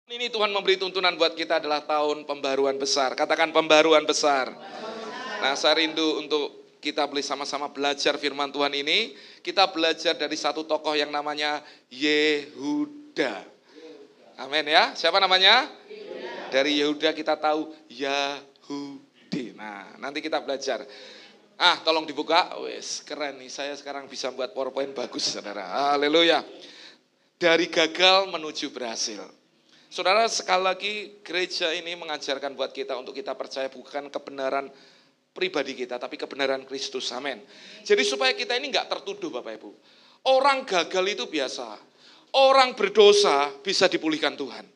Ini Tuhan memberi tuntunan buat kita adalah tahun pembaruan besar. Katakan pembaruan besar. Nah, saya rindu untuk kita boleh sama-sama belajar firman Tuhan ini. Kita belajar dari satu tokoh yang namanya Yehuda. Amin ya. Siapa namanya? Dari Yehuda kita tahu Yahudi. Nah, nanti kita belajar. Tolong dibuka. Wes, keren nih. Saya sekarang bisa buat PowerPoint bagus, saudara. Haleluya. Dari gagal menuju berhasil. Saudara, sekali lagi gereja ini mengajarkan buat kita untuk kita percaya bukan kebenaran pribadi kita, tapi kebenaran Kristus. Amin. Jadi supaya kita ini enggak tertuduh Bapak Ibu. Orang gagal itu biasa. Orang berdosa bisa dipulihkan Tuhan.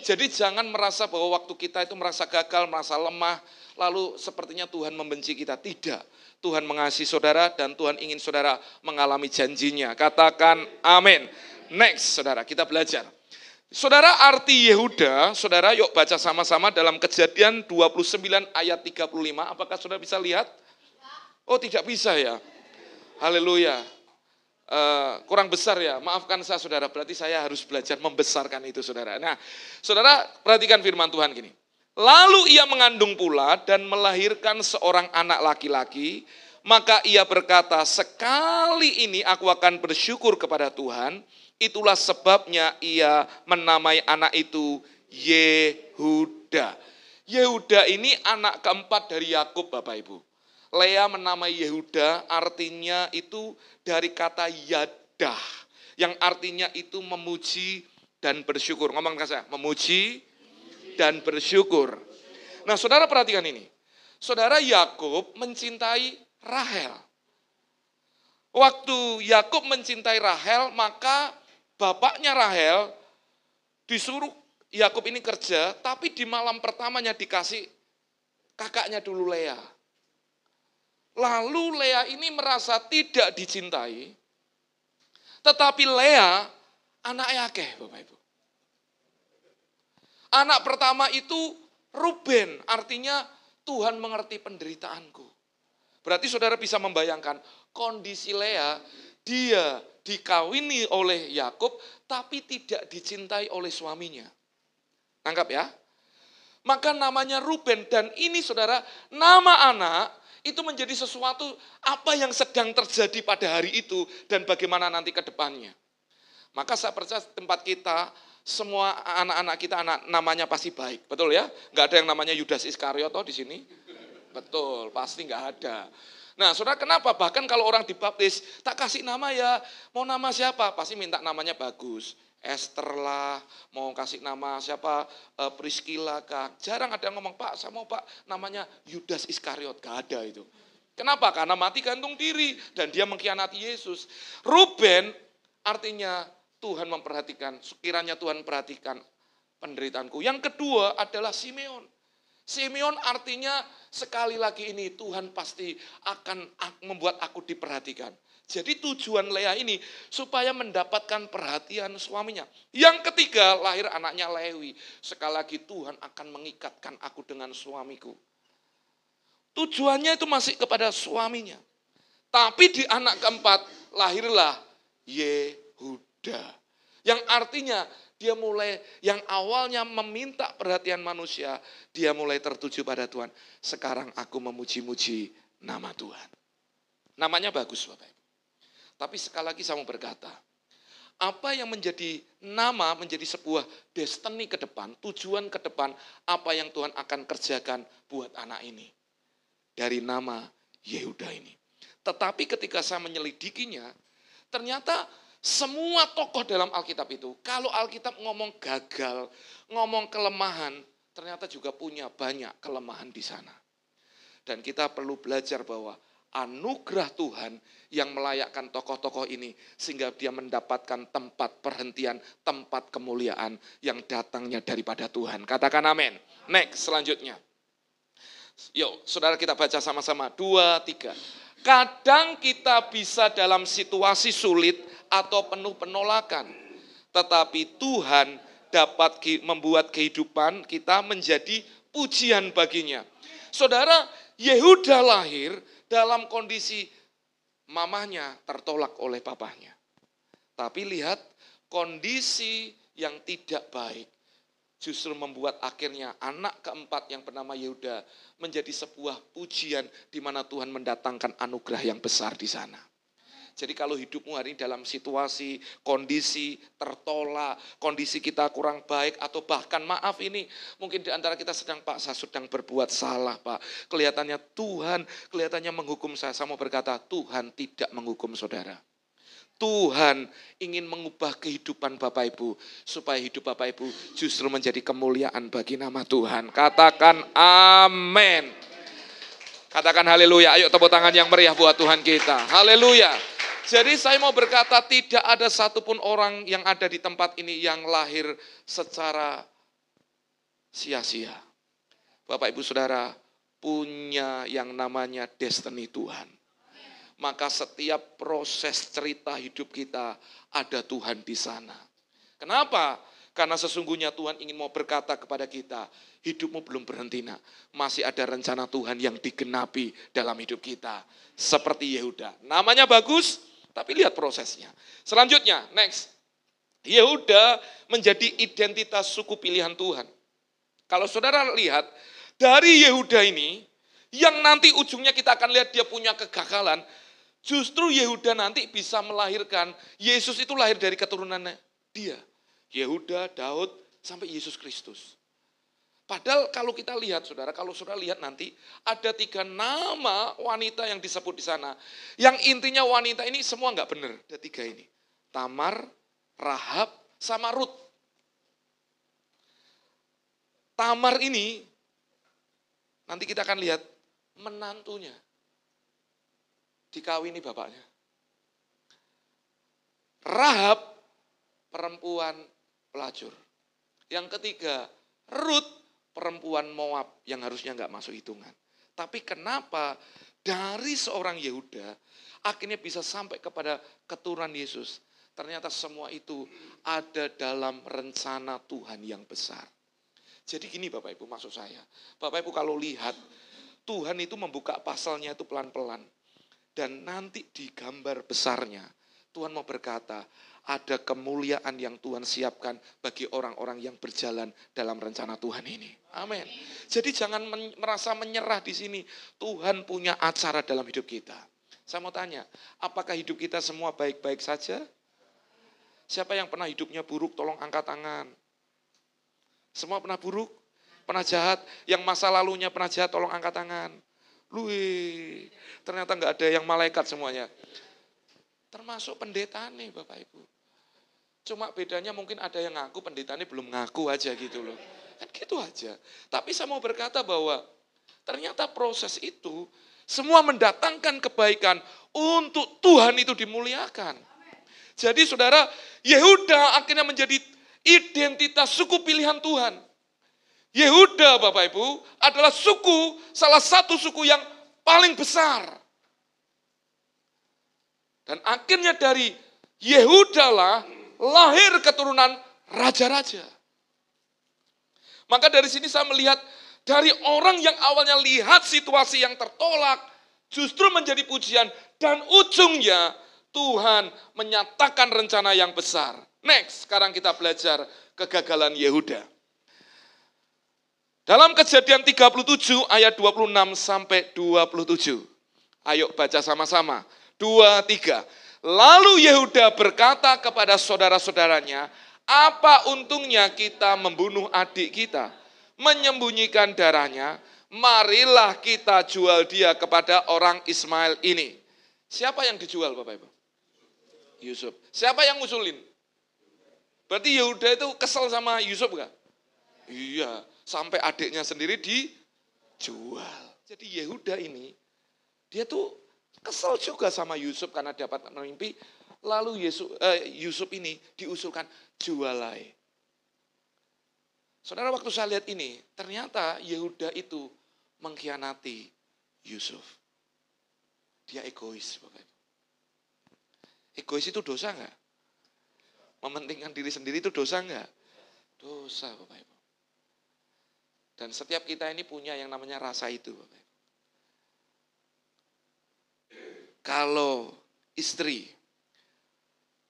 Jadi jangan merasa bahwa waktu kita itu merasa gagal, merasa lemah, lalu sepertinya Tuhan membenci kita. Tidak. Tuhan mengasihi saudara dan Tuhan ingin saudara mengalami janjinya. Katakan amin. Next, saudara, kita belajar. Saudara, arti Yehuda, saudara yuk baca sama-sama dalam Kejadian 29 ayat 35. Apakah saudara bisa lihat? Oh, tidak bisa ya. Haleluya. Kurang besar ya, maafkan saya saudara, berarti saya harus belajar membesarkan itu saudara. Nah, saudara perhatikan firman Tuhan gini. Lalu ia mengandung pula dan melahirkan seorang anak laki-laki, maka ia berkata, sekali ini aku akan bersyukur kepada Tuhan. Itulah sebabnya ia menamai anak itu Yehuda. Yehuda ini anak keempat dari Yakub Bapak Ibu. Lea menamai Yehuda artinya itu dari kata yadah. Yang artinya itu memuji dan bersyukur. Ngomong ke saya, memuji dan bersyukur. Nah saudara perhatikan ini. Saudara Yakub mencintai Rahel. Waktu Yakub mencintai Rahel maka bapaknya Rahel disuruh Yakub ini kerja, tapi di malam pertamanya dikasih kakaknya dulu Lea. Lalu Lea ini merasa tidak dicintai, tetapi Lea anak Yakeh, Bapak Ibu. Anak pertama itu Ruben, artinya Tuhan mengerti penderitaanku. Berarti saudara bisa membayangkan kondisi Lea, dia dikawini oleh Yakub, tapi tidak dicintai oleh suaminya. Tangkap ya? Maka namanya Ruben, dan ini saudara, nama anak itu menjadi sesuatu apa yang sedang terjadi pada hari itu, dan bagaimana nanti ke depannya. Maka saya percaya tempat kita, semua anak-anak kita namanya pasti baik, betul ya? Nggak ada yang namanya Yudas Iskariot di sini. Betul, pasti nggak ada. Nah, saudara kenapa? Bahkan kalau orang dibaptis, tak kasih nama ya, mau nama siapa? Pasti minta namanya bagus. Esther lah, mau kasih nama siapa? Priscilla kah? Jarang ada yang ngomong, Pak, saya mau Pak namanya Yudas Iskariot. Gak ada itu. Kenapa? Karena mati gantung diri dan dia mengkhianati Yesus. Ruben artinya Tuhan memperhatikan, sekiranya Tuhan perhatikan penderitaanku. Yang kedua adalah Simeon. Simeon artinya sekali lagi ini Tuhan pasti akan membuat aku diperhatikan. Jadi tujuan Lea ini supaya mendapatkan perhatian suaminya. Yang ketiga lahir anaknya Lewi. Sekali lagi Tuhan akan mengikatkan aku dengan suamiku. Tujuannya itu masih kepada suaminya. Tapi di anak keempat lahirlah Yehuda. Yang artinya dia mulai yang awalnya meminta perhatian manusia, dia mulai tertuju pada Tuhan. Sekarang aku memuji-muji nama Tuhan. Namanya bagus Bapak Ibu. Tapi sekali lagi saya mau berkata, apa yang menjadi nama, menjadi sebuah destiny ke depan, tujuan ke depan, apa yang Tuhan akan kerjakan buat anak ini. Dari nama Yehuda ini. Tetapi ketika saya menyelidikinya, ternyata semua tokoh dalam Alkitab itu, kalau Alkitab ngomong gagal, ngomong kelemahan, ternyata juga punya banyak kelemahan di sana. Dan kita perlu belajar bahwa anugerah Tuhan yang melayakkan tokoh-tokoh ini, sehingga dia mendapatkan tempat perhentian, tempat kemuliaan yang datangnya daripada Tuhan. Katakan amin. Next, selanjutnya. Yuk, saudara kita baca sama-sama. 2, 3. Kadang kita bisa dalam situasi sulit atau penuh penolakan. Tetapi Tuhan dapat membuat kehidupan kita menjadi pujian baginya. Saudara, Yehuda lahir dalam kondisi mamahnya tertolak oleh papahnya. Tapi lihat kondisi yang tidak baik. justru membuat akhirnya anak keempat yang bernama Yehuda menjadi sebuah pujian di mana Tuhan mendatangkan anugerah yang besar di sana. Jadi kalau hidupmu hari ini dalam situasi, kondisi tertolak, kondisi kita kurang baik, atau bahkan maaf ini, mungkin di antara kita sedang, Pak, saya sedang berbuat salah, Pak. Kelihatannya menghukum saya mau berkata, Tuhan tidak menghukum saudara. Tuhan ingin mengubah kehidupan Bapak Ibu, supaya hidup Bapak Ibu justru menjadi kemuliaan bagi nama Tuhan. Katakan amin. Katakan haleluya. Ayo tepuk tangan yang meriah buat Tuhan kita. Haleluya. Jadi saya mau berkata, tidak ada satupun orang yang ada di tempat ini yang lahir secara sia-sia. Bapak Ibu Saudara punya yang namanya destiny Tuhan. Maka setiap proses cerita hidup kita ada Tuhan di sana. Kenapa? Karena sesungguhnya Tuhan ingin mau berkata kepada kita, hidupmu belum berhenti nak. Masih ada rencana Tuhan yang digenapi dalam hidup kita. Seperti Yehuda. Namanya bagus, tapi lihat prosesnya. Selanjutnya, next. Yehuda menjadi identitas suku pilihan Tuhan. Kalau saudara lihat, dari Yehuda ini, yang nanti ujungnya kita akan lihat dia punya kegagalan, justru Yehuda nanti bisa melahirkan, Yesus itu lahir dari keturunannya dia. Yehuda, Daud, sampai Yesus Kristus. Padahal kalau kita lihat saudara, kalau saudara lihat nanti ada 3 nama wanita yang disebut di sana. Yang intinya wanita ini semua nggak benar, ada 3 ini. Tamar, Rahab, sama Rut. Tamar ini, nanti kita akan lihat menantunya. Dikawini bapaknya. Rahab, perempuan pelacur. Yang ketiga, Rut, perempuan Moab yang harusnya nggak masuk hitungan. Tapi kenapa dari seorang Yehuda akhirnya bisa sampai kepada keturunan Yesus? Ternyata semua itu ada dalam rencana Tuhan yang besar. Jadi gini Bapak Ibu maksud saya. Bapak Ibu kalau lihat Tuhan itu membuka pasalnya itu pelan-pelan. Dan nanti di gambar besarnya Tuhan mau berkata, ada kemuliaan yang Tuhan siapkan bagi orang-orang yang berjalan dalam rencana Tuhan ini. Amin. Jadi jangan merasa menyerah di sini. Tuhan punya acara dalam hidup kita. Saya mau tanya, apakah hidup kita semua baik-baik saja? Siapa yang pernah hidupnya buruk, tolong angkat tangan. Semua pernah buruk? Pernah jahat? Yang masa lalunya pernah jahat, tolong angkat tangan. Lui, ternyata nggak ada yang malaikat semuanya. Termasuk pendeta nih Bapak Ibu. Cuma bedanya mungkin ada yang ngaku, pendeta ini belum ngaku aja gitu loh. Kan gitu aja. Tapi saya mau berkata bahwa ternyata proses itu semua mendatangkan kebaikan untuk Tuhan itu dimuliakan. Jadi saudara, Yehuda akhirnya menjadi identitas suku pilihan Tuhan. Yehuda Bapak Ibu adalah suku, salah satu suku yang paling besar. Dan akhirnya dari Yehuda lah lahir keturunan raja-raja. Maka dari sini saya melihat dari orang yang awalnya lihat situasi yang tertolak justru menjadi pujian dan ujungnya Tuhan menyatakan rencana yang besar. Next, sekarang kita belajar kegagalan Yehuda. Dalam Kejadian 37 ayat 26 sampai 27. Ayo baca sama-sama. 2, 3. Lalu Yehuda berkata kepada saudara-saudaranya, apa untungnya kita membunuh adik kita, menyembunyikan darahnya, marilah kita jual dia kepada orang Ismail ini. Siapa yang dijual Bapak Ibu? Yusuf. Siapa yang ngusulin? Berarti Yehuda itu kesel sama Yusuf enggak? Iya, sampai adiknya sendiri dijual. Jadi Yehuda ini, dia tuh kesel juga sama Yusuf karena dapat mimpi. Lalu Yusuf ini diusulkan jualai. Saudara, waktu saya lihat ini, ternyata Yehuda itu mengkhianati Yusuf. Dia egois, Bapak Ibu. Egois itu dosa enggak? Mementingkan diri sendiri itu dosa enggak? Dosa, Bapak Ibu. Dan setiap kita ini punya yang namanya rasa itu, Bapak Ibu. Kalau istri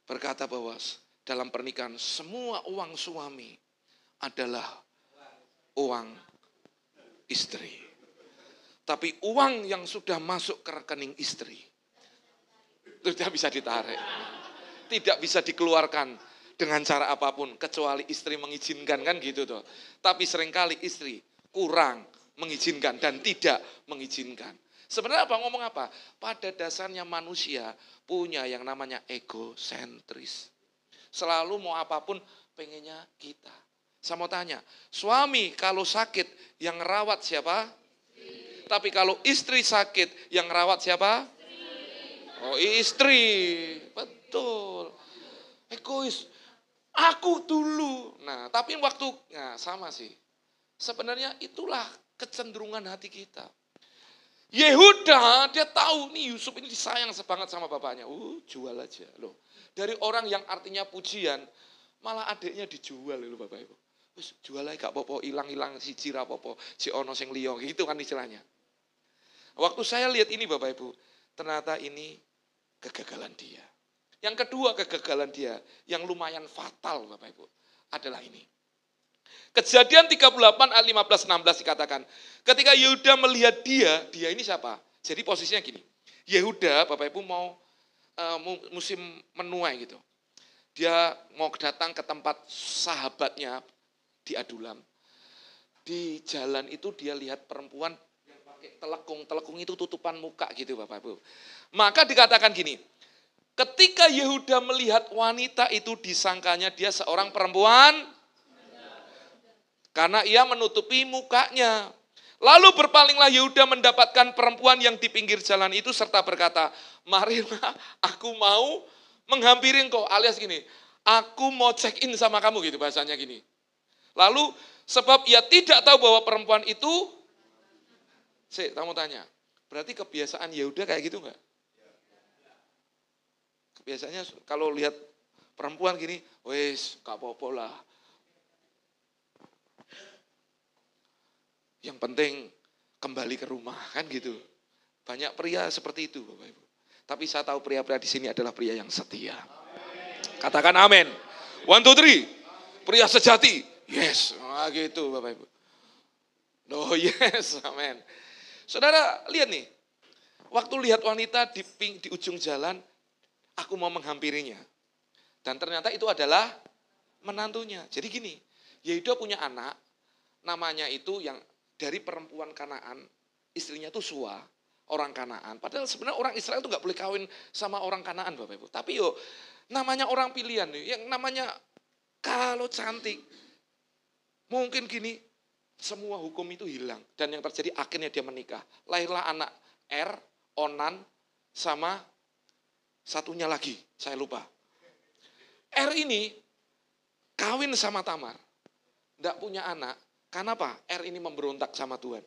berkata bahwa dalam pernikahan semua uang suami adalah uang istri. Tapi uang yang sudah masuk ke rekening istri, itu tidak bisa ditarik. Tidak bisa dikeluarkan dengan cara apapun, kecuali istri mengizinkan, kan gitu tuh. Tapi seringkali istri kurang mengizinkan dan tidak mengizinkan. Sebenarnya ngomong apa? Pada dasarnya manusia punya yang namanya egosentris. Selalu mau apapun pengennya kita. Saya mau tanya, suami kalau sakit yang rawat siapa? Tapi kalau istri sakit, yang rawat siapa? Oh, istri. Betul. Egois. Aku dulu. Nah, tapi sama sih. Sebenarnya itulah kecenderungan hati kita. Yehuda, dia tahu nih Yusuf ini disayang banget sama bapaknya. Jual aja loh. Dari orang yang artinya pujian, malah adiknya dijual loh Bapak Ibu. Jual aja gak apa-apa, hilang-hilang siji ra apa-apa, si ono sing liya, gitu kan istilahnya. Waktu saya lihat ini Bapak Ibu, ternyata ini kegagalan dia. Yang kedua kegagalan dia, yang lumayan fatal Bapak Ibu, adalah ini. Kejadian 38 ayat 15-16 dikatakan, ketika Yehuda melihat dia ini siapa? Jadi posisinya gini, Yehuda Bapak Ibu mau musim menuai gitu. Dia mau datang ke tempat sahabatnya di Adulam. Di jalan itu dia lihat perempuan telekung itu tutupan muka gitu Bapak Ibu. Maka dikatakan gini, ketika Yehuda melihat wanita itu disangkanya dia seorang perempuan karena ia menutupi mukanya. Lalu berpalinglah Yehuda mendapatkan perempuan yang di pinggir jalan itu serta berkata, marilah aku mau menghampiri engkau, alias gini, aku mau check in sama kamu gitu bahasanya gini. Lalu sebab ia tidak tahu bahwa perempuan itu kamu tanya, berarti kebiasaan Yehuda kayak gitu enggak? Kebiasaannya kalau lihat perempuan gini, wes gak apa-apa lah. Yang penting kembali ke rumah, kan gitu. Banyak pria seperti itu Bapak Ibu. Tapi saya tahu pria-pria di sini adalah pria yang setia. Katakan amin. 1, 2, 3. Pria sejati. Yes, gitu Bapak Ibu. Oh yes, amin. Saudara, lihat nih. Waktu lihat wanita di ujung jalan, aku mau menghampirinya. Dan ternyata itu adalah menantunya. Jadi gini, Yehuda punya anak, namanya itu yang dari perempuan Kanaan, istrinya itu Sua, orang Kanaan. Padahal sebenarnya orang Israel itu gak boleh kawin sama orang Kanaan Bapak Ibu. Tapi namanya orang pilihan, yang namanya kalau cantik, mungkin gini, semua hukum itu hilang. Dan yang terjadi akhirnya dia menikah. Lahirlah anak Onan, sama satunya lagi, saya lupa. ini kawin sama Tamar. Tidak punya anak. Karena apa? Ini memberontak sama Tuhan.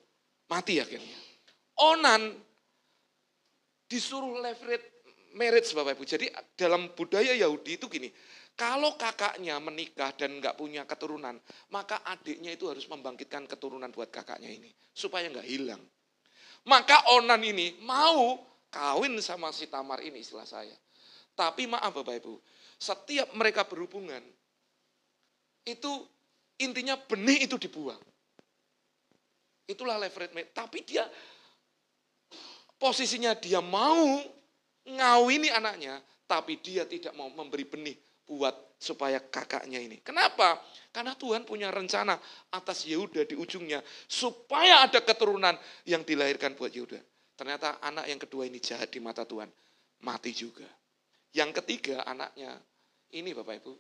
Mati akhirnya. Onan disuruh levirate marriage Bapak Ibu. Jadi dalam budaya Yahudi itu gini. Kalau kakaknya menikah dan nggak punya keturunan, maka adiknya itu harus membangkitkan keturunan buat kakaknya ini. Supaya nggak hilang. Maka Onan ini mau kawin sama si Tamar ini istilah saya. Tapi maaf Bapak Ibu, setiap mereka berhubungan, itu intinya benih itu dibuang. Itulah leverage. Tapi dia, posisinya dia mau ngawini anaknya, tapi dia tidak mau memberi benih buat supaya kakaknya ini. Kenapa? Karena Tuhan punya rencana atas Yehuda di ujungnya, supaya ada keturunan yang dilahirkan buat Yehuda. Ternyata anak yang kedua ini jahat di mata Tuhan, mati juga. Yang ketiga anaknya, ini Bapak Ibu,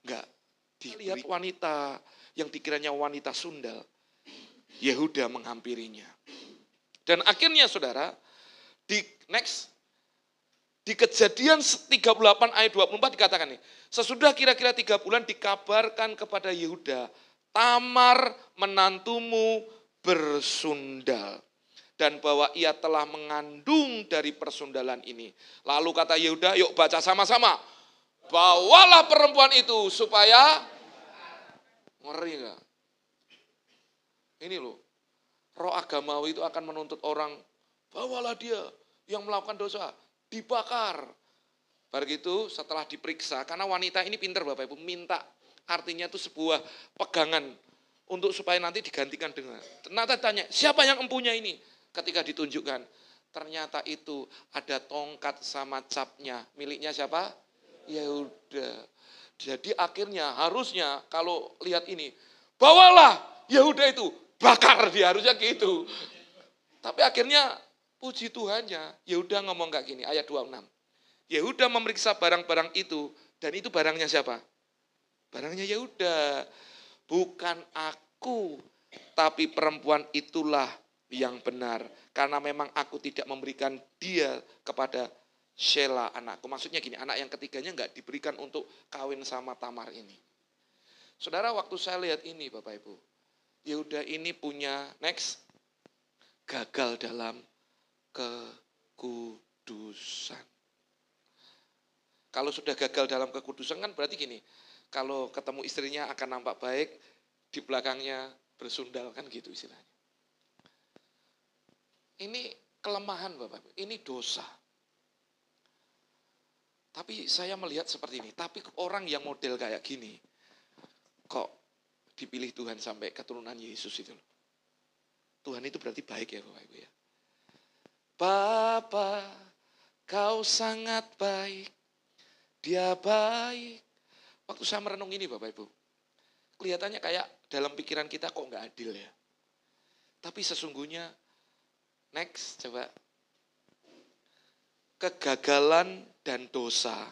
enggak dilihat wanita yang dikiranya wanita sundal, Yehuda menghampirinya. Dan akhirnya saudara, di Kejadian 38 ayat 24 dikatakan nih, sesudah kira-kira 3 bulan dikabarkan kepada Yehuda, Tamar menantumu bersundal. Dan bahwa ia telah mengandung dari persundalan ini. Lalu kata Yehuda, yuk baca sama-sama. Bawalah perempuan itu supaya, ngeri gak? Ini loh, roh agamawi itu akan menuntut orang, bawalah dia yang melakukan dosa, dibakar. Begitu setelah diperiksa, karena wanita ini pintar Bapak Ibu, minta artinya itu sebuah pegangan untuk supaya nanti digantikan dengan. Ternyata tanya, siapa yang empunya ini? Ketika ditunjukkan, ternyata itu ada tongkat sama capnya. Miliknya siapa? Yehuda. Jadi akhirnya harusnya kalau lihat ini, bawalah Yehuda itu, bakar dia, harusnya gitu. Tapi akhirnya puji Tuhannya, Yehuda ngomong kayak gini, ayat 26. Yehuda memeriksa barang-barang itu, dan itu barangnya siapa? Barangnya Yehuda. Bukan aku, tapi perempuan itulah yang benar. Karena memang aku tidak memberikan dia kepada Shelah anakku. Maksudnya gini, anak yang ketiganya enggak diberikan untuk kawin sama Tamar ini. Saudara, waktu saya lihat ini Bapak Ibu, Yehuda ini punya, next, gagal dalam kekudusan. Kalau sudah gagal dalam kekudusan kan berarti gini, kalau ketemu istrinya akan nampak baik, di belakangnya bersundal, kan gitu istilahnya. Ini kelemahan Bapak Ibu, ini dosa. Tapi saya melihat seperti ini, tapi orang yang model kayak gini, kok dipilih Tuhan sampai keturunan Yesus itu loh. Tuhan itu berarti baik ya Bapak Ibu ya. Bapa, kau sangat baik, dia baik. Waktu saya merenung ini Bapak Ibu, kelihatannya kayak dalam pikiran kita kok nggak adil ya. Tapi sesungguhnya, next coba. Kegagalan dan dosa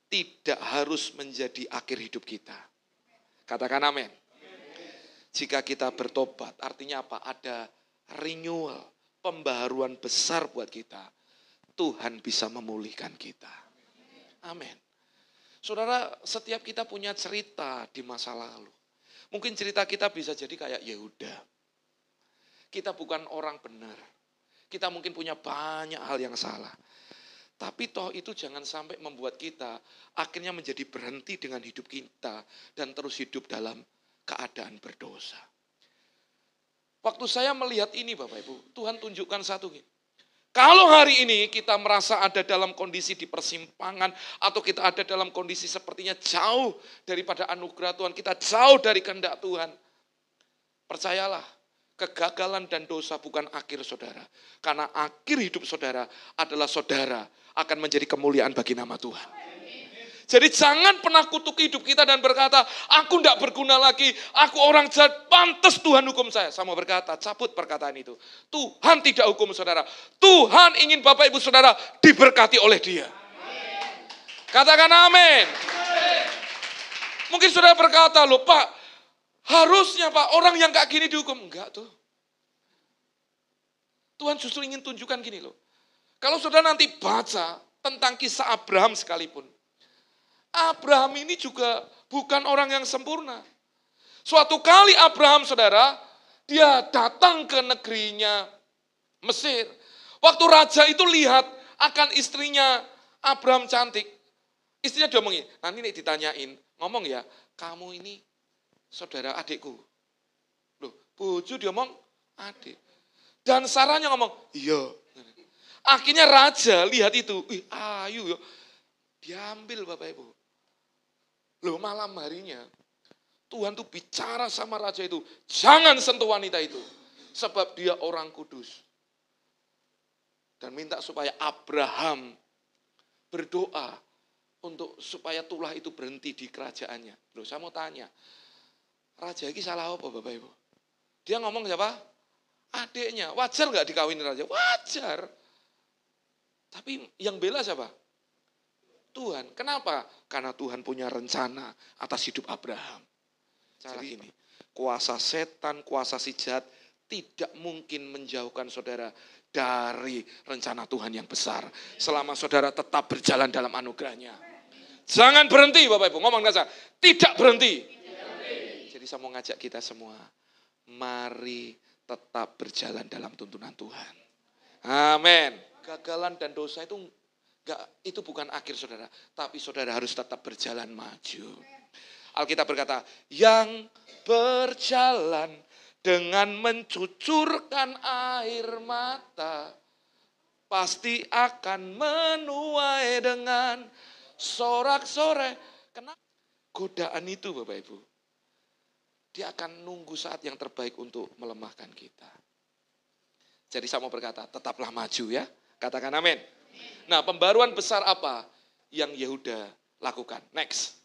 tidak harus menjadi akhir hidup kita. Katakan amin. Jika kita bertobat, artinya apa? Ada renewal, pembaharuan besar buat kita. Tuhan bisa memulihkan kita. Amin. Saudara, setiap kita punya cerita di masa lalu. Mungkin cerita kita bisa jadi kayak Yehuda. Kita bukan orang benar. Kita mungkin punya banyak hal yang salah. Tapi toh itu jangan sampai membuat kita akhirnya menjadi berhenti dengan hidup kita dan terus hidup dalam keadaan berdosa. Waktu saya melihat ini Bapak Ibu, Tuhan tunjukkan satu. Kalau hari ini kita merasa ada dalam kondisi di persimpangan atau kita ada dalam kondisi sepertinya jauh daripada anugerah Tuhan, kita jauh dari kehendak Tuhan. Percayalah, kegagalan dan dosa bukan akhir saudara. Karena akhir hidup saudara adalah saudara akan menjadi kemuliaan bagi nama Tuhan. Jadi jangan pernah kutuk hidup kita dan berkata, aku tidak berguna lagi, aku orang jahat, pantas Tuhan hukum saya. Saya mau berkata, cabut perkataan itu. Tuhan tidak hukum saudara. Tuhan ingin Bapak Ibu saudara diberkati oleh Dia. Katakan amin. Mungkin saudara berkata, loh Pak, harusnya Pak orang yang kayak gini dihukum. Enggak tuh. Tuhan justru ingin tunjukkan gini loh. Kalau saudara nanti baca tentang kisah Abraham sekalipun. Abraham ini juga bukan orang yang sempurna. Suatu kali Abraham saudara, dia datang ke negerinya Mesir. Waktu raja itu lihat akan istrinya Abraham cantik. Istrinya dia ngomongin, nanti nih ditanyain, ngomong ya, kamu ini saudara adikku. Loh, bojo dia ngomong adik. Dan Sarahnya ngomong, iya. Akhirnya raja lihat itu, ayu yo. Diambil Bapak Ibu. Loh malam harinya, Tuhan tuh bicara sama raja itu, jangan sentuh wanita itu. Sebab dia orang kudus. Dan minta supaya Abraham berdoa untuk supaya tulah itu berhenti di kerajaannya. Loh saya mau tanya, raja ini salah apa Bapak Ibu? Dia ngomong siapa? Adiknya. Wajar nggak dikawinin raja? Wajar. Tapi yang bela siapa? Tuhan. Kenapa? Karena Tuhan punya rencana atas hidup Abraham. Jadi ini, kuasa setan, kuasa si jahat tidak mungkin menjauhkan saudara dari rencana Tuhan yang besar. Selama saudara tetap berjalan dalam anugerahnya. Jangan berhenti Bapak Ibu. Ngomong kasar. Tidak berhenti. Jadi saya mau ngajak kita semua. Mari tetap berjalan dalam tuntunan Tuhan. Amin. Gagalan dan dosa itu bukan akhir saudara. Tapi saudara harus tetap berjalan maju. Alkitab berkata, yang berjalan dengan mencucurkan air mata, pasti akan menuai dengan sorak-sorai. Kenapa? godaan itu Bapak Ibu, dia akan nunggu saat yang terbaik untuk melemahkan kita. Jadi saya mau berkata, tetaplah maju ya. Katakan amin. Nah, pembaruan besar apa yang Yehuda lakukan? Next.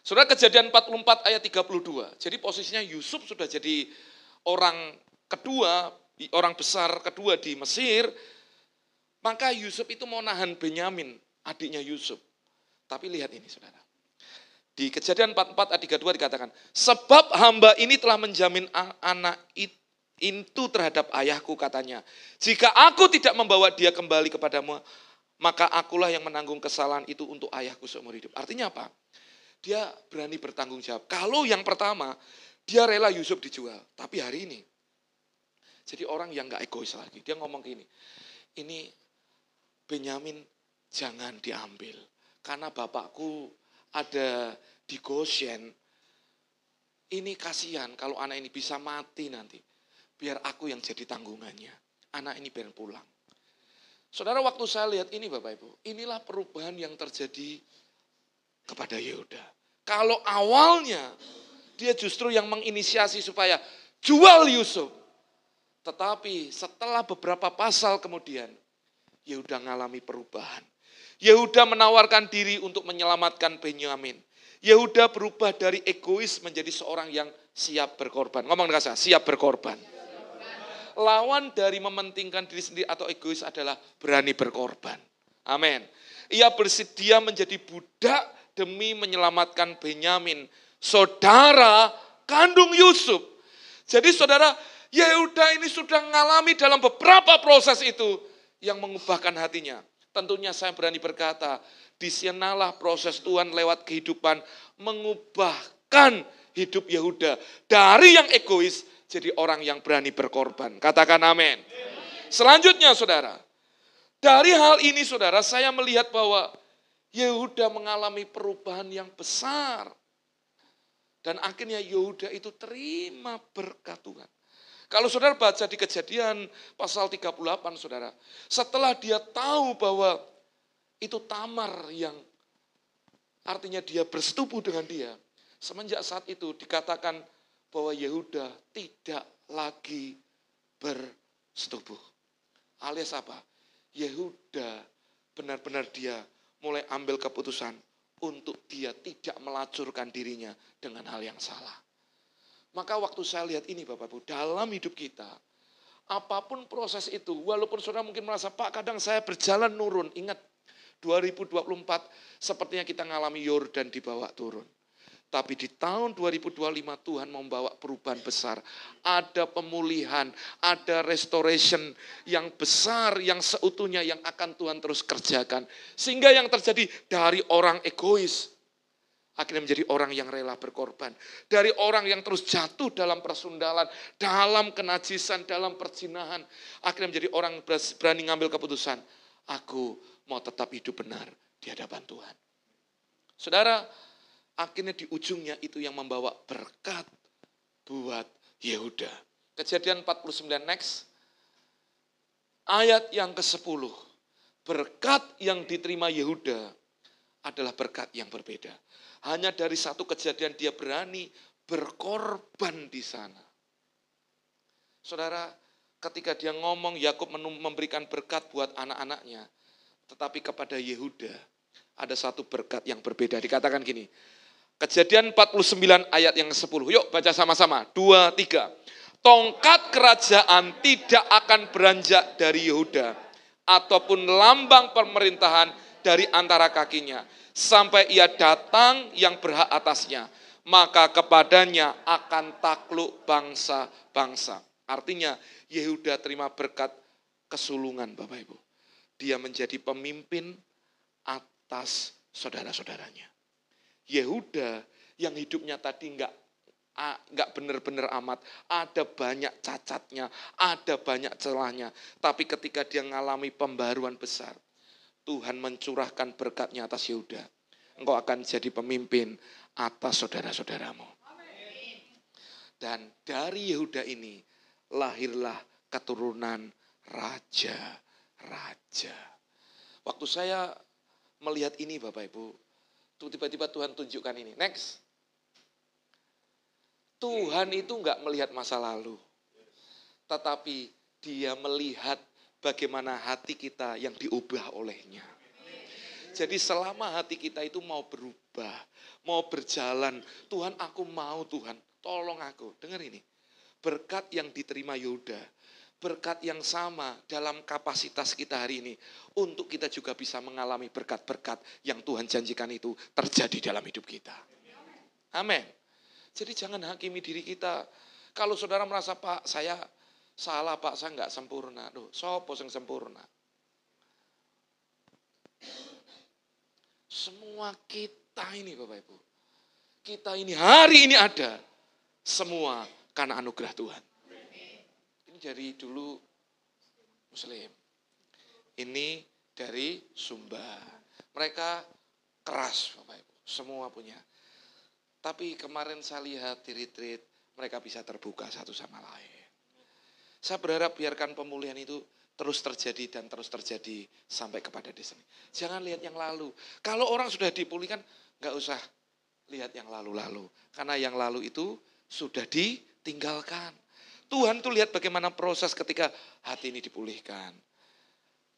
Saudara, Kejadian 44 ayat 32. Jadi posisinya Yusuf sudah jadi orang kedua, orang besar kedua di Mesir. Maka Yusuf itu mau nahan Benyamin, adiknya Yusuf. Tapi lihat ini saudara. Di Kejadian 44 ayat 32 dikatakan, sebab hamba ini telah menjamin anak itu terhadap ayahku katanya. Jika aku tidak membawa dia kembali kepadamu, maka akulah yang menanggung kesalahan itu untuk ayahku seumur hidup. Artinya apa? Dia berani bertanggung jawab. Kalau yang pertama, dia rela Yusuf dijual. Tapi hari ini, jadi orang yang gak egois lagi. Dia ngomong gini, ini Benyamin jangan diambil. Karena bapakku ada di Goshen. Ini kasihan kalau anak ini bisa mati nanti. Biar aku yang jadi tanggungannya. Anak ini biar pulang. Saudara, waktu saya lihat ini Bapak Ibu, inilah perubahan yang terjadi kepada Yehuda. Kalau awalnya dia justru yang menginisiasi supaya jual Yusuf. Tetapi setelah beberapa pasal kemudian, Yehuda mengalami perubahan. Yehuda menawarkan diri untuk menyelamatkan Benyamin. Yehuda berubah dari egois menjadi seorang yang siap berkorban. Ngomong dengan saya, siap berkorban. Lawan dari mementingkan diri sendiri atau egois adalah berani berkorban. Amin. Ia bersedia menjadi budak demi menyelamatkan Benyamin, saudara kandung Yusuf. Jadi saudara, Yehuda ini sudah mengalami dalam beberapa proses itu yang mengubahkan hatinya. Tentunya saya berani berkata, di sanalah proses Tuhan lewat kehidupan mengubahkan hidup Yehuda dari yang egois jadi orang yang berani berkorban. Katakan amin. Selanjutnya saudara, dari hal ini saudara, saya melihat bahwa Yehuda mengalami perubahan yang besar. Dan akhirnya Yehuda itu terima berkat Tuhan. Kalau saudara baca di Kejadian pasal 38 saudara, setelah dia tahu bahwa itu Tamar yang artinya dia bersetubuh dengan dia. Semenjak saat itu dikatakan bahwa Yehuda tidak lagi bersetubuh. Alias apa? Yehuda benar-benar dia mulai ambil keputusan untuk dia tidak melacurkan dirinya dengan hal yang salah. Maka waktu saya lihat ini Bapak Ibu, dalam hidup kita, apapun proses itu, walaupun saudara mungkin merasa, Pak kadang saya berjalan nurun, ingat 2024 sepertinya kita ngalami Yordan dibawa turun. Tapi di tahun 2025 Tuhan membawa perubahan besar. Ada pemulihan, ada restoration yang besar, yang seutuhnya yang akan Tuhan terus kerjakan. Sehingga yang terjadi dari orang egois, akhirnya menjadi orang yang rela berkorban. Dari orang yang terus jatuh dalam persundalan, dalam kenajisan, dalam perzinahan. Akhirnya menjadi orang berani ngambil keputusan. Aku mau tetap hidup benar di hadapan Tuhan. Saudara, akhirnya di ujungnya itu yang membawa berkat buat Yehuda. Kejadian 49 next. Ayat yang ke-10. Berkat yang diterima Yehuda adalah berkat yang berbeda. Hanya dari satu kejadian dia berani berkorban di sana. Saudara, ketika dia ngomong Yakub memberikan berkat buat anak-anaknya. Tetapi kepada Yehuda ada satu berkat yang berbeda. Dikatakan gini. Kejadian 49 ayat yang ke-10. Yuk baca sama-sama. 2, 3. Tongkat kerajaan tidak akan beranjak dari Yehuda. Ataupun lambang pemerintahan dari antara kakinya. Sampai ia datang yang berhak atasnya. Maka kepadanya akan takluk bangsa-bangsa. Artinya Yehuda terima berkat kesulungan Bapak Ibu. Dia menjadi pemimpin atas saudara-saudaranya. Yehuda yang hidupnya tadi enggak benar-benar amat, ada banyak cacatnya, ada banyak celahnya. Tapi ketika dia mengalami pembaruan besar, Tuhan mencurahkan berkatnya atas Yehuda. Engkau akan jadi pemimpin atas saudara-saudaramu. Dan dari Yehuda ini lahirlah keturunan raja-raja. Waktu saya melihat ini Bapak Ibu, Tiba-tiba Tuhan tunjukkan ini. Next. Tuhan itu enggak melihat masa lalu. Tetapi dia melihat bagaimana hati kita yang diubah olehnya. Jadi selama hati kita itu mau berubah, mau berjalan, Tuhan aku mau Tuhan, tolong aku. Dengar ini, berkat yang diterima Yehuda, berkat yang sama dalam kapasitas kita hari ini, untuk kita juga bisa mengalami berkat-berkat yang Tuhan janjikan itu terjadi dalam hidup kita. Amin. Jadi jangan hakimi diri kita. Kalau saudara merasa, Pak, saya salah, Pak, saya enggak sempurna. Duh, sopo sing sempurna? Semua kita ini Bapak Ibu. Kita ini hari ini ada. Semua karena anugerah Tuhan. Ini dari dulu Muslim. Ini dari Sumba. Mereka keras Bapak Ibu. Semua punya. Tapi kemarin saya lihat di retreat, mereka bisa terbuka satu sama lain. Saya berharap biarkan pemulihan itu terus terjadi dan terus terjadi sampai kepada di sini. Jangan lihat yang lalu. Kalau orang sudah dipulihkan, nggak usah lihat yang lalu-lalu. Karena yang lalu itu sudah ditinggalkan. Tuhan tuh lihat bagaimana proses ketika hati ini dipulihkan.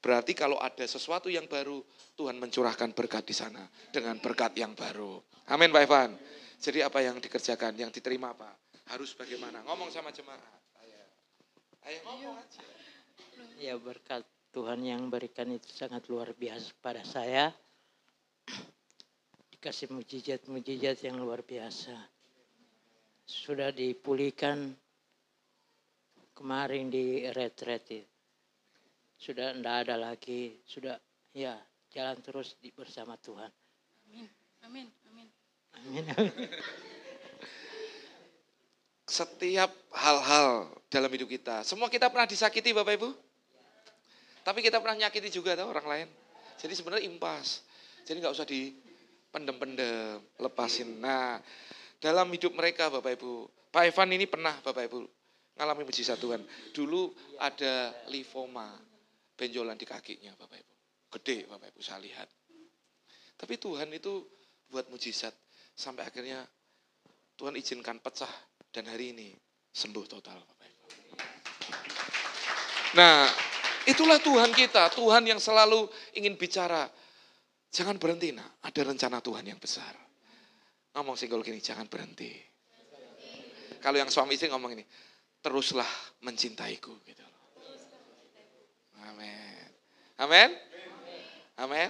Berarti kalau ada sesuatu yang baru, Tuhan mencurahkan berkat di sana dengan berkat yang baru. Amin Pak Evan. Jadi apa yang dikerjakan, yang diterima apa? Harus bagaimana? Ngomong sama jemaat. Ayo ngomong aja. Ya berkat Tuhan yang berikan itu sangat luar biasa pada saya. Dikasih mujizat-mujizat yang luar biasa. Sudah dipulihkan kemarin di retreat. Sudah tidak ada lagi. Sudah ya jalan terus bersama Tuhan. Amin. Amin. Amin. Amin. Setiap hal-hal dalam hidup kita. Semua kita pernah disakiti Bapak Ibu. Tapi kita pernah nyakiti juga tahu orang lain. Jadi sebenarnya impas. Jadi gak usah dipendem-pendem, lepasin. Nah, dalam hidup mereka Bapak Ibu. Pak Evan ini pernah Bapak Ibu ngalami mujizat Tuhan. Dulu ada lymphoma, benjolan di kakinya Bapak Ibu. Gede Bapak Ibu saya lihat. Tapi Tuhan itu buat mujizat. Sampai akhirnya Tuhan izinkan pecah. Dan hari ini sembuh total Bapak Ibu. Nah, itulah Tuhan kita. Tuhan yang selalu ingin bicara. Jangan berhenti, nak. Ada rencana Tuhan yang besar. Ngomong single gini, jangan berhenti. Kalau yang suami istri ngomong ini, teruslah mencintaiku. Gitu. Amin. Amin. Amin.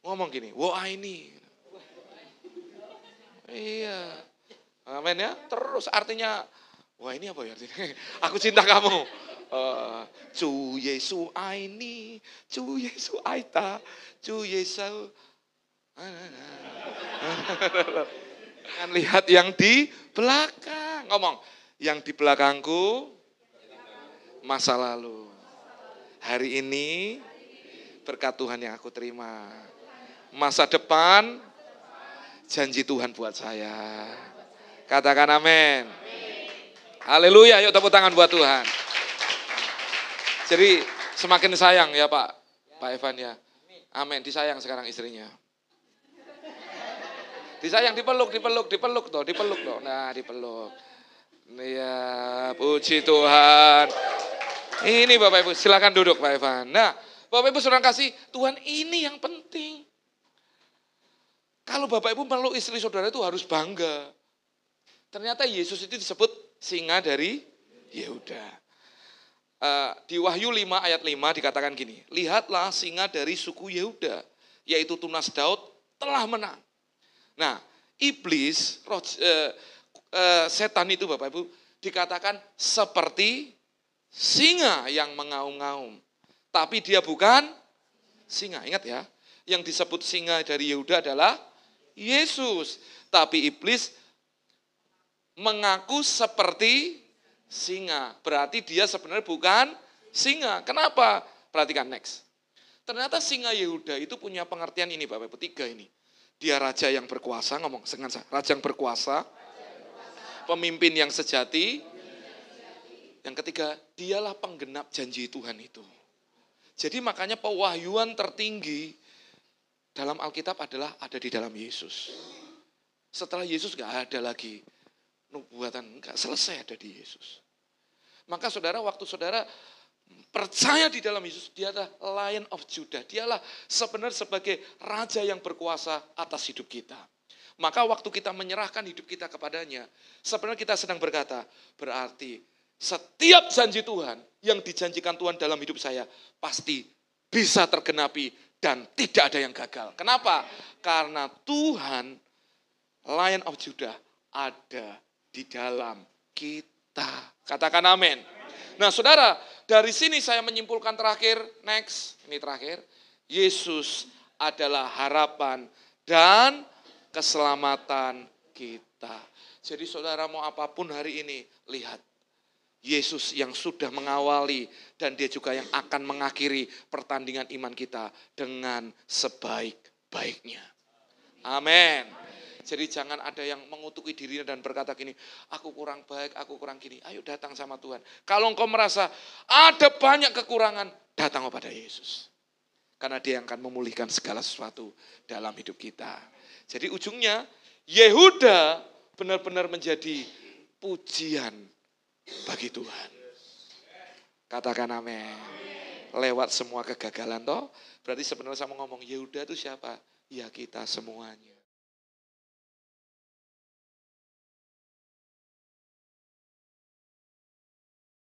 Ngomong gini, wah ini. Iya. Amin ya. Terus artinya, wah ini apa ya artinya? Aku cinta kamu. Cu Yesu aini, Cu Yesu aita, Cu Yesu. Kan lihat yang di belakang. Ngomong, yang di belakangku masa lalu. Hari ini berkat Tuhan yang aku terima. Masa depan janji Tuhan buat saya. Katakan amin. Haleluya, yuk tepuk tangan buat Tuhan. Jadi semakin sayang ya Pak Evan ya. Amin, disayang sekarang istrinya. Disayang, dipeluk toh. Nah, dipeluk. Ya, puji Tuhan. Ini Bapak Ibu, silakan duduk Pak Evan. Nah, Bapak Ibu saudara kasih, Tuhan ini yang penting. Kalau Bapak Ibu meluk istri saudara itu harus bangga. Ternyata Yesus itu disebut singa dari Yehuda. Di Wahyu 5 ayat 5 dikatakan gini, lihatlah singa dari suku Yehuda, yaitu tunas Daud telah menang. Nah, iblis, setan itu Bapak Ibu, dikatakan seperti singa yang mengaum-ngaum. Tapi dia bukan singa, ingat ya. Yang disebut singa dari Yehuda adalah Yesus. Tapi iblis mengaku seperti singa. Berarti dia sebenarnya bukan singa. Kenapa? Perhatikan next. Ternyata singa Yehuda itu punya pengertian ini Bapak Ibu, 3 ini. Dia raja yang berkuasa, ngomong dengan saya. Raja yang berkuasa, pemimpin yang sejati. Yang ketiga, dialah penggenap janji Tuhan itu. Jadi makanya pewahyuan tertinggi dalam Alkitab adalah ada di dalam Yesus. Setelah Yesus gak ada lagi nubuatan, gak selesai ada di Yesus. Maka saudara, waktu saudara percaya di dalam Yesus, dia adalah Lion of Judah. Dialah sebenarnya sebagai raja yang berkuasa atas hidup kita. Maka waktu kita menyerahkan hidup kita kepadanya, sebenarnya kita sedang berkata, berarti setiap janji Tuhan yang dijanjikan Tuhan dalam hidup saya pasti bisa tergenapi dan tidak ada yang gagal. Kenapa? Karena Tuhan, Lion of Judah, ada di dalam kita. Katakan amin. Nah saudara, dari sini saya menyimpulkan terakhir, next, ini terakhir. Yesus adalah harapan dan keselamatan kita. Jadi saudara mau apapun hari ini, lihat. Yesus yang sudah mengawali dan dia juga yang akan mengakhiri pertandingan iman kita dengan sebaik-baiknya. Amin. Jadi jangan ada yang mengutuki dirinya dan berkata gini, aku kurang baik, aku kurang gini. Ayo datang sama Tuhan. Kalau engkau merasa ada banyak kekurangan, datang kepada Yesus. Karena dia yang akan memulihkan segala sesuatu dalam hidup kita. Jadi ujungnya, Yehuda benar-benar menjadi pujian bagi Tuhan. Katakan amin. Lewat semua kegagalan toh, berarti sebenarnya saya mau ngomong Yehuda itu siapa? Ya kita semuanya.